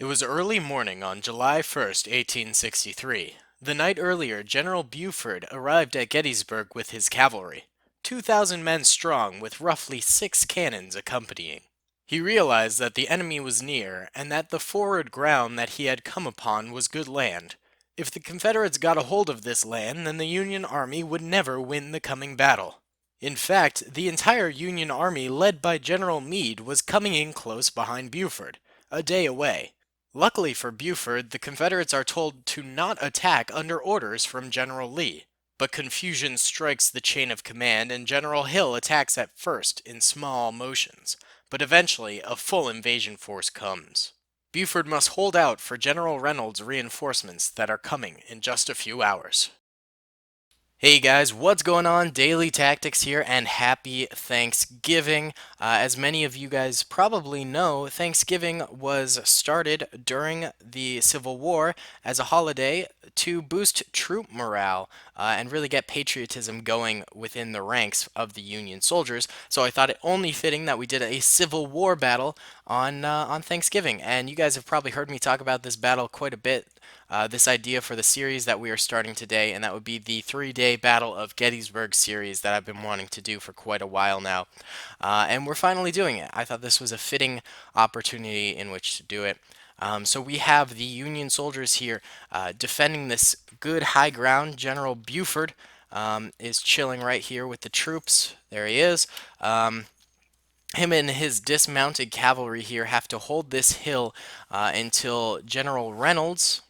It was early morning on July 1st, 1863. The night earlier, General Buford arrived at Gettysburg with his cavalry, 2,000 men strong with roughly 6 cannons accompanying. He realized that the enemy was near and that the forward ground that he had come upon was good land. If the Confederates got a hold of this land, then the Union Army would never win the coming battle. In fact, the entire Union Army led by General Meade was coming in close behind Buford, a day away. Luckily for Buford, the Confederates are told to not attack under orders from General Lee. But confusion strikes the chain of command, and General Hill attacks at first in small motions, but eventually a full invasion force comes. Buford must hold out for General Reynolds' reinforcements that are coming in just a few hours. Hey guys, what's going on? Daily Tactics here, and happy Thanksgiving. As many of you guys probably know, Thanksgiving was started during the Civil War as a holiday to boost troop morale and really get patriotism going within the ranks of the Union soldiers. So I thought it only fitting that we did a Civil War battle on Thanksgiving. And you guys have probably heard me talk about this battle quite a bit. This idea for the series that we are starting today, and that would be the 3-day Battle of Gettysburg series that I've been wanting to do for quite a while now. And we're finally doing it. I thought this was a fitting opportunity in which to do it. So we have the Union soldiers here defending this good high ground. General Buford is chilling right here with the troops. There he is. Him and his dismounted cavalry here have to hold this hill until General Reynolds,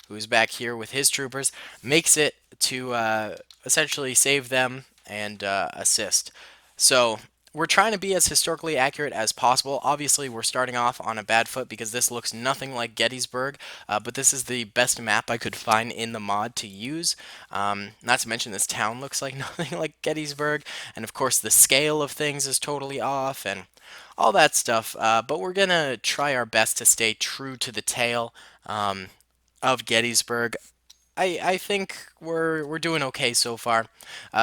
who's back here with his troopers, makes it to essentially save them and assist. So we're trying to be as historically accurate as possible. Obviously, we're starting off on a bad foot because this looks nothing like Gettysburg, but this is the best map I could find in the mod to use. Not to mention this town looks like nothing like Gettysburg, and of course the scale of things is totally off, and all that stuff. But we're going to try our best to stay true to the tale of Gettysburg. I think we're doing okay so far.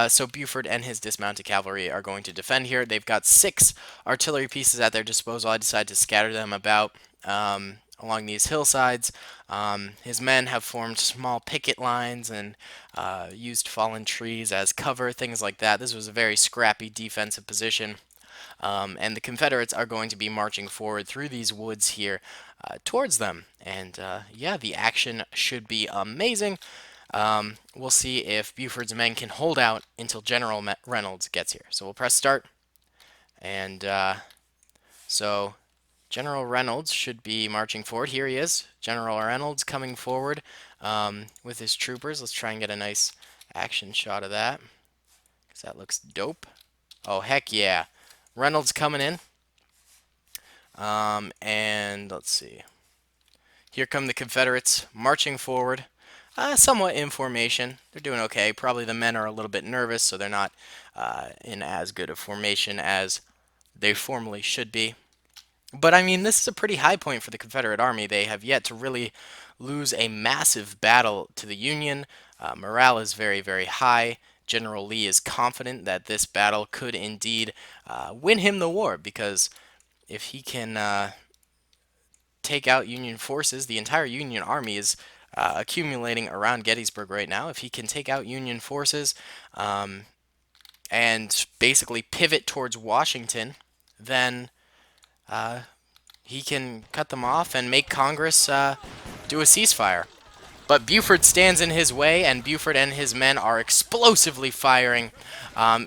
So Buford and his dismounted cavalry are going to defend here. They've got 6 artillery pieces at their disposal. I decided to scatter them about along these hillsides. His men have formed small picket lines and used fallen trees as cover, things like that. This was a very scrappy defensive position. And the Confederates are going to be marching forward through these woods here towards them. And yeah, the action should be amazing. We'll see if Buford's men can hold out until General Reynolds gets here. So we'll press start. And so General Reynolds should be marching forward. Here he is. General Reynolds coming forward with his troopers. Let's try and get a nice action shot of that, because that looks dope. Oh, heck yeah. Reynolds coming in. And let's see. Here come the Confederates marching forward, somewhat in formation. They're doing okay. Probably the men are a little bit nervous, so they're not in as good a formation as they formally should be. But I mean, this is a pretty high point for the Confederate Army. They have yet to really lose a massive battle to the Union. Morale is very, very high. General Lee is confident that this battle could indeed win him the war, because if he can take out Union forces, the entire Union Army is accumulating around Gettysburg right now. If he can take out Union forces and basically pivot towards Washington, then he can cut them off and make Congress do a ceasefire. But Buford stands in his way, and Buford and his men are explosively firing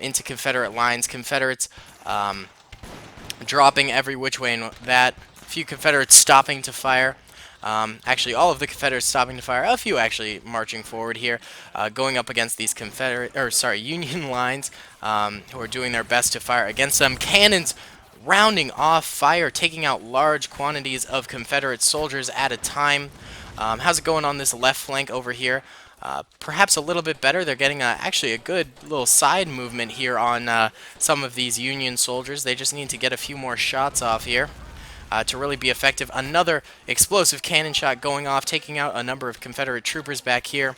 into Confederate lines. Confederates dropping every which way in that. A few Confederates stopping to fire. Actually, all of the Confederates stopping to fire. A few actually marching forward here, going up against these Union lines, who are doing their best to fire against them. Cannons rounding off fire, taking out large quantities of Confederate soldiers at a time. How's it going on this left flank over here? Perhaps a little bit better. They're getting actually a good little side movement here on some of these Union soldiers. They just need to get a few more shots off here to really be effective. Another explosive cannon shot going off, taking out a number of Confederate troopers back here.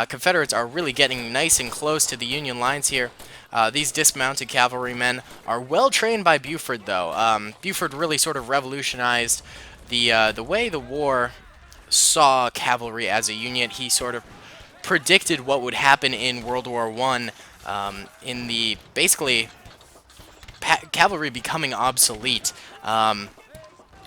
Confederates are really getting nice and close to the Union lines here. These dismounted cavalrymen are well trained by Buford, though. Buford really sort of revolutionized the way the war saw cavalry as a unit, he sort of predicted what would happen in World War One, in the basically cavalry becoming obsolete.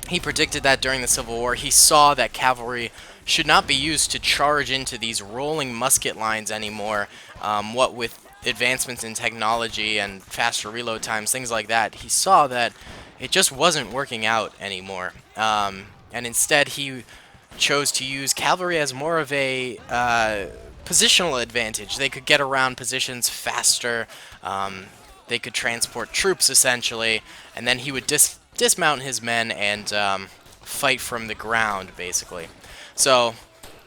He predicted that during the Civil War. He saw that cavalry should not be used to charge into these rolling musket lines anymore. What with advancements in technology and faster reload times, things like that, he saw that it just wasn't working out anymore. And instead, he chose to use cavalry as more of a positional advantage. They could get around positions faster. They could transport troops, essentially, and then he would dismount his men and fight from the ground, basically. So,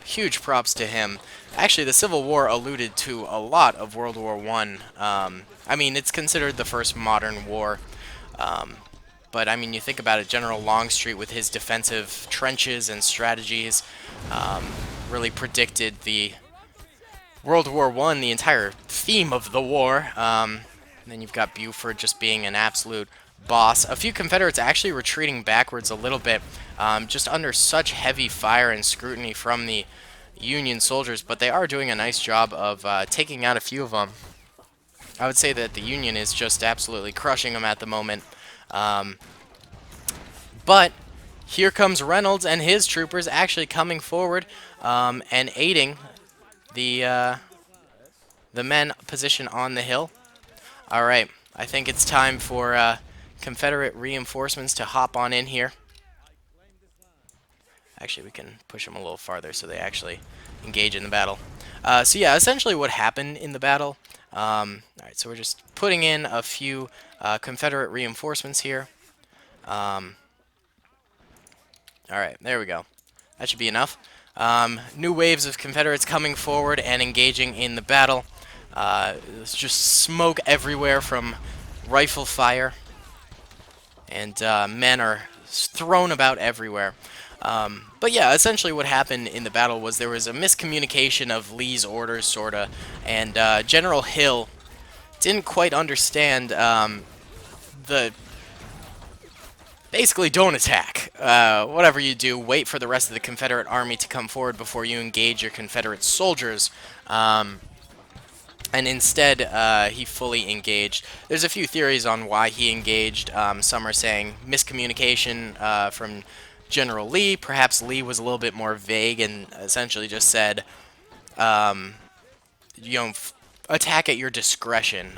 huge props to him. Actually, the Civil War alluded to a lot of World War One. I mean, it's considered the first modern war. But, I mean, you think about it, General Longstreet with his defensive trenches and strategies really predicted the World War One, the entire theme of the war. And then you've got Buford just being an absolute boss. A few Confederates actually retreating backwards a little bit, just under such heavy fire and scrutiny from the Union soldiers, but they are doing a nice job of taking out a few of them. I would say that the Union is just absolutely crushing them at the moment. But here comes Reynolds and his troopers actually coming forward and aiding the men positioned on the hill. All right, I think it's time for Confederate reinforcements to hop on in here. Actually, we can push them a little farther so they actually engage in the battle. So yeah, essentially what happened in the battle. Alright, so we're just putting in a few Confederate reinforcements here. Alright, there we go. That should be enough. New waves of Confederates coming forward and engaging in the battle. There's just smoke everywhere from rifle fire. And men are thrown about everywhere. But yeah, essentially what happened in the battle was there was a miscommunication of Lee's orders, sorta, and General Hill didn't quite understand basically, don't attack. Whatever you do, wait for the rest of the Confederate army to come forward before you engage your Confederate soldiers. And instead, he fully engaged. There's a few theories on why he engaged. Some are saying miscommunication from General Lee. Perhaps Lee was a little bit more vague and essentially just said, attack at your discretion.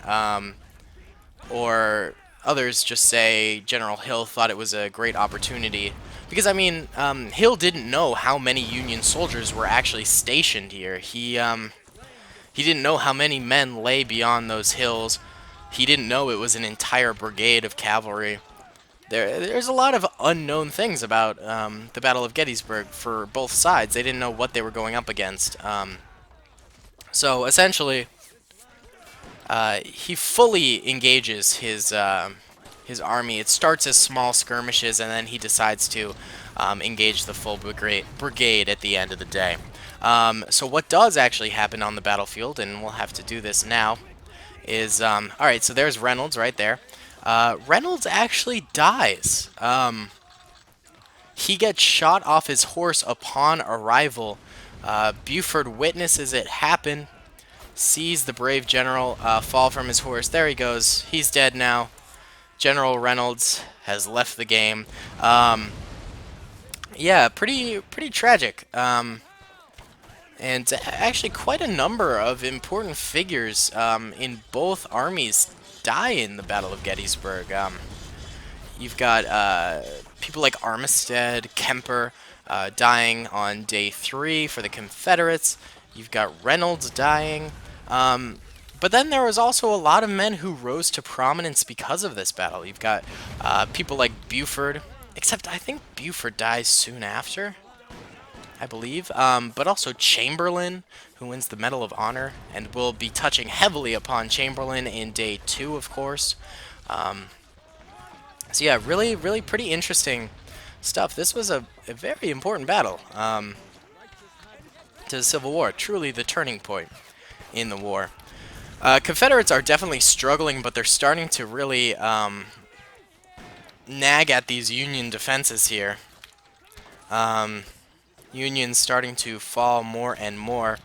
Or others just say General Hill thought it was a great opportunity. Because, I mean, Hill didn't know how many Union soldiers were actually stationed here. He didn't know how many men lay beyond those hills. He didn't know it was an entire brigade of cavalry. There's a lot of unknown things about the Battle of Gettysburg for both sides. They didn't know what they were going up against. So essentially, he fully engages his army. It starts as small skirmishes, and then he decides to engage the full brigade at the end of the day. So what does actually happen on the battlefield, and we'll have to do this now, is, alright, so there's Reynolds right there. Reynolds actually dies. He gets shot off his horse upon arrival. Buford witnesses it happen, sees the brave general fall from his horse. There he goes. He's dead now. General Reynolds has left the game. Yeah, pretty tragic. And actually quite a number of important figures in both armies die in the Battle of Gettysburg. You've got people like Armistead, Kemper dying on day 3 for the Confederates. You've got Reynolds dying. But then there was also a lot of men who rose to prominence because of this battle. You've got people like Buford, except I think Buford dies soon after, I believe. But also Chamberlain, who wins the Medal of Honor, and we'll be touching heavily upon Chamberlain in day 2, of course. So yeah, really pretty interesting stuff. This was a very important battle to the Civil War, truly the turning point in the war. Confederates are definitely struggling, but they're starting to really nag at these Union defenses here. Union's starting to fall more and more,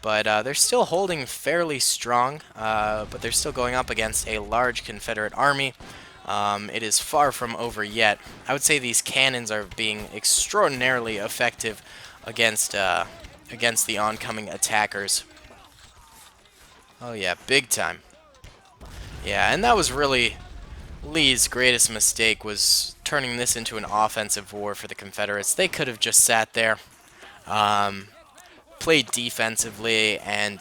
but they're still holding fairly strong, but they're still going up against a large Confederate army. It is far from over yet. I would say these cannons are being extraordinarily effective against against the oncoming attackers. Oh yeah, big time. Yeah, and that was really Lee's greatest mistake, was turning this into an offensive war for the Confederates. They could have just sat there, um, played defensively, and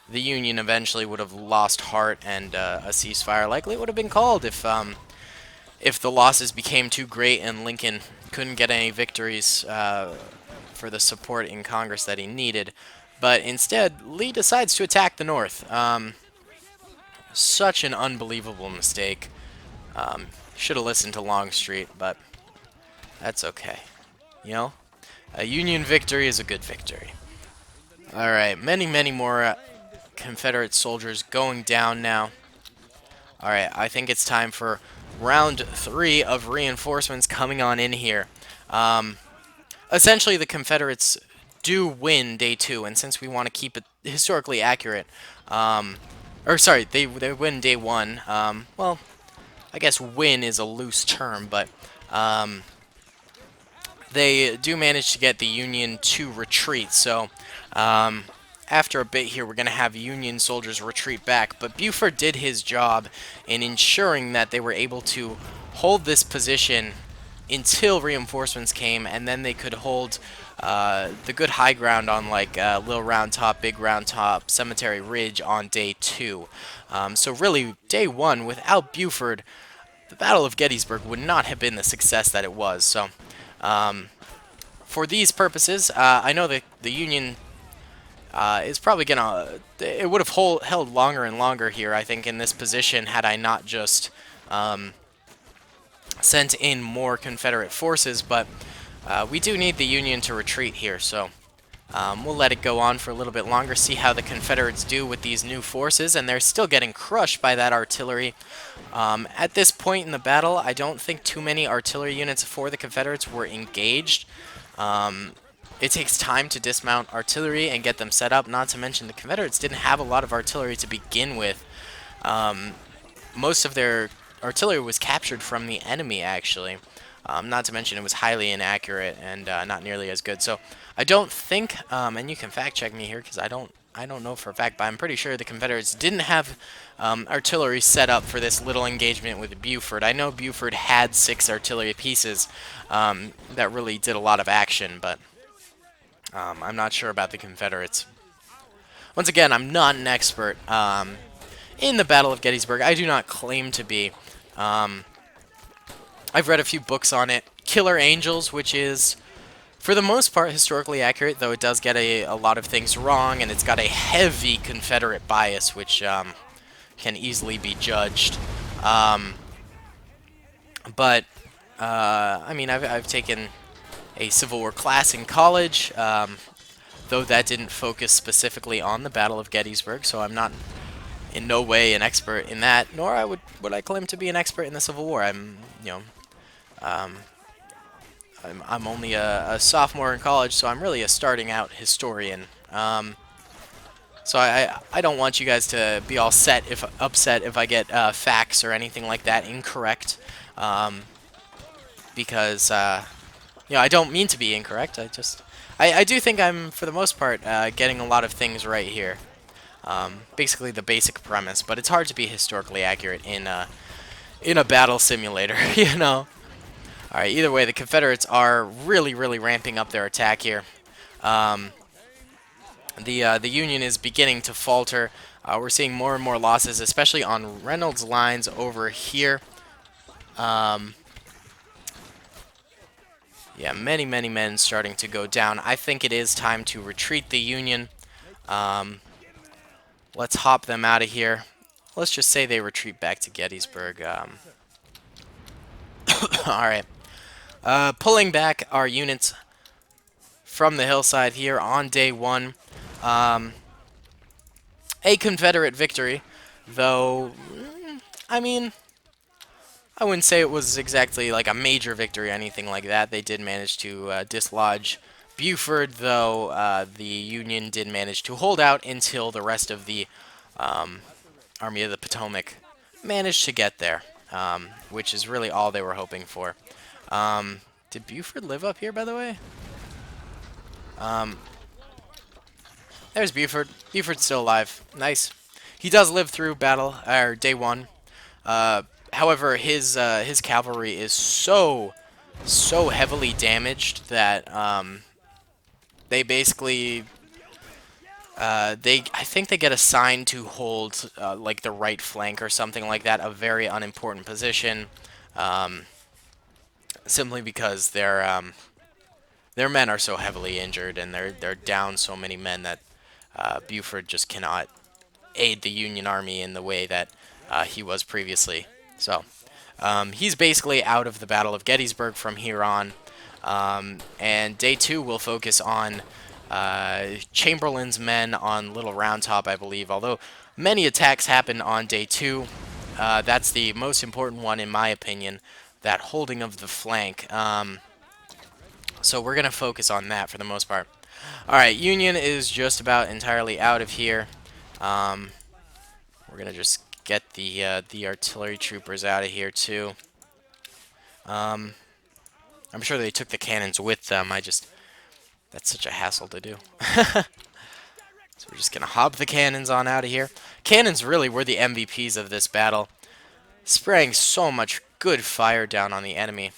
the Union eventually would have lost heart, and a ceasefire likely would have been called if the losses became too great and Lincoln couldn't get any victories for the support in Congress that he needed. But instead, Lee decides to attack the North. Such an unbelievable mistake. Should have listened to Longstreet, but that's okay. You know, a Union victory is a good victory. Alright, many more Confederate soldiers going down now. Alright, I think it's time for round 3 of reinforcements coming on in here. Essentially, the Confederates do win day 2, and since we want to keep it historically accurate, or sorry, they win day 1. Well, I guess win is a loose term, but they do manage to get the Union to retreat. So after a bit here, we're going to have Union soldiers retreat back. But Buford did his job in ensuring that they were able to hold this position until reinforcements came, and then they could hold the good high ground on like Little Round Top, Big Round Top, Cemetery Ridge on day 2. So really, day 1, without Buford, the Battle of Gettysburg would not have been the success that it was. So for these purposes, I know that the Union is probably gonna. It would have held longer and longer here, I think, in this position had I not just sent in more Confederate forces. But we do need the Union to retreat here, so we'll let it go on for a little bit longer, see how the Confederates do with these new forces, and they're still getting crushed by that artillery. At this point in the battle, I don't think too many artillery units for the Confederates were engaged. It takes time to dismount artillery and get them set up, not to mention the Confederates didn't have a lot of artillery to begin with. Most of their artillery was captured from the enemy, actually. Not to mention it was highly inaccurate and not nearly as good. So I don't think, and you can fact check me here because I don't know for a fact, but I'm pretty sure the Confederates didn't have artillery set up for this little engagement with Buford. I know Buford had 6 artillery pieces that really did a lot of action, but I'm not sure about the Confederates. Once again, I'm not an expert in the Battle of Gettysburg. I do not claim to be. I've read a few books on it. Killer Angels, which is, for the most part, historically accurate, though it does get a lot of things wrong, and it's got a heavy Confederate bias, which can easily be judged. But I mean, I've taken a Civil War class in college, though that didn't focus specifically on the Battle of Gettysburg, so I'm not in no way an expert in that, nor would I claim to be an expert in the Civil War. I'm, you know, I'm only a sophomore in college, so I'm really a starting out historian. So I don't want you guys to be all upset if I get facts or anything like that incorrect, because you know, I don't mean to be incorrect. I do think I'm, for the most part, getting a lot of things right here. Basically the basic premise, but it's hard to be historically accurate in a battle simulator, you know. All right. Either way, the Confederates are really ramping up their attack here. The Union is beginning to falter. We're seeing more and more losses, especially on Reynolds' lines over here. Yeah, many men starting to go down. I think it is time to retreat the Union. Let's hop them out of here. Let's just say they retreat back to Gettysburg. Alright. Pulling back our units from the hillside here on day 1. A Confederate victory, though, I mean, I wouldn't say it was exactly like a major victory or anything like that. They did manage to dislodge Buford, though the Union did manage to hold out until the rest of the um, Army of the Potomac managed to get there, which is really all they were hoping for. Did Buford live up here, by the way? Um, there's Buford. Buford's still alive. Nice. He does live through battle, or day one. Uh, However, his cavalry is so heavily damaged that they basically I think they get assigned to hold like the right flank or something like that, a very unimportant position, um, simply because their men are so heavily injured and they're down so many men that Buford just cannot aid the Union Army in the way that he was previously. So he's basically out of the Battle of Gettysburg from here on. And day two will focus on Chamberlain's men on Little Round Top, I believe. Although many attacks happen on day two, that's the most important one in my opinion, that holding of the flank. So we're going to focus on that for the most part. Alright, Union is just about entirely out of here. We're going to just get the artillery troopers out of here too. I'm sure they took the cannons with them. That's such a hassle to do. So we're just going to hop the cannons on out of here. Cannons really were the MVPs of this battle, spraying so much good fire down on the enemy.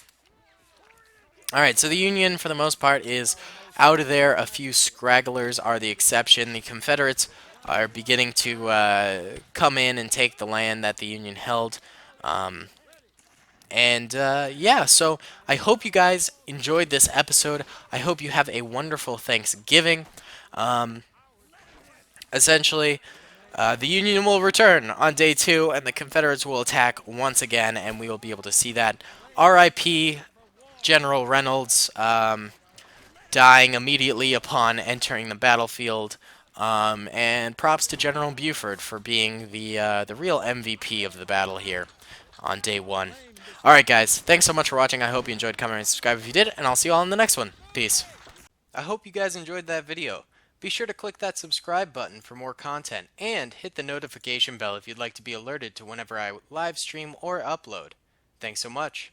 Alright, so the Union, for the most part, is out of there. A few scragglers are the exception. The Confederates are beginning to come in and take the land that the Union held. Yeah, so I hope you guys enjoyed this episode. I hope you have a wonderful Thanksgiving. Essentially, the Union will return on day two, and the Confederates will attack once again, and we will be able to see that. R.I.P. General Reynolds, dying immediately upon entering the battlefield. And props to General Buford for being the real MVP of the battle here on day one. Alright guys, thanks so much for watching. I hope you enjoyed. Comment and subscribe if you did, and I'll see you all in the next one. Peace. I hope you guys enjoyed that video. Be sure to click that subscribe button for more content, and hit the notification bell if you'd like to be alerted to whenever I live stream or upload. Thanks so much.